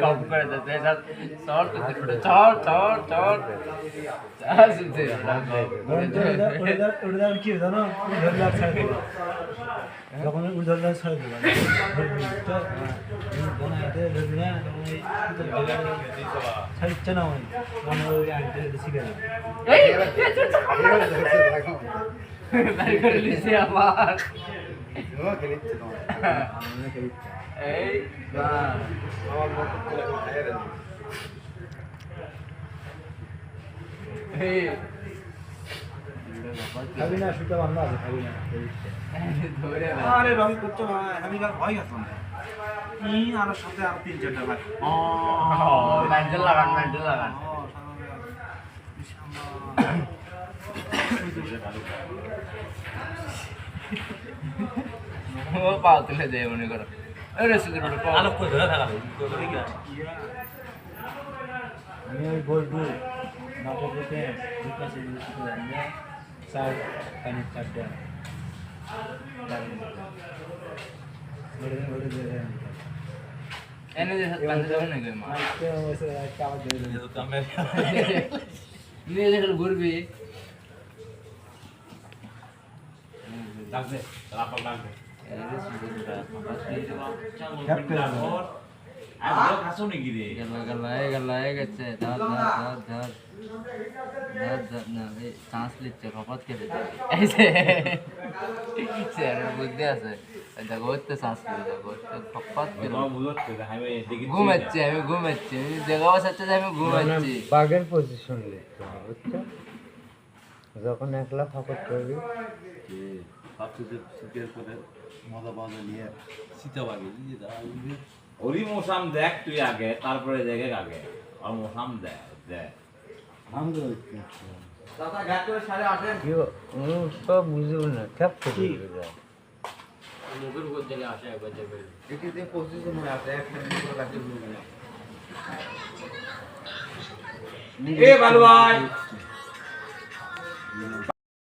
কম করে দিতে চল চল কি জানো যখন উল্টো ছাড়ে দিলাম ছাড়ছে না মনে হয় আনতে শিখে আমার এই খাবি না সুতা বান্ধা আছে খাবি না আরে রবি করছো আমি কাল ভয় গেছো না ই আর সাথে আর 3-4টা ভাই মেন্টাল লাগান ও পাও তুলে দেয় মনে করো আলোক করে ধরে থাকা আমি ওই বলবো নাটক দেখে দুই পাশে চার পানি চারটা এনে যে পাঁচ যাবে না গো মা নিয়ে যখন ঘুরবি ডাকবে রাপাল ডাকবে আর কাছো নাকি রে গেল গেছে ধর না এই চান্স লিচ্ছে কপাত কেটে এই যে স্যারের বুদ্ধি আছে দেখো হচ্ছে চান্স লিচ্ছে দেখো কপাত কেটে ঘুমাচ্ছি আমি দেখা বসাচ্ছে যে আমি ঘুমাচ্ছি বাঘের পজিশন লিখতে হবে বুঝছো যখন একলা ফাঁকত করবি ওরি মশাম দেখ তুই আগে তারপরে দেখে আগে আর মশাম দেখ দাদা ঘাট করে 8:30 সব বুঝবো না খ্যাপ করে মুখের উপর থেকে আসে একবার যাবে এটিতে পজিশন হয়ে আছে একটা মিনিট লাগবে এ ভালো ভাই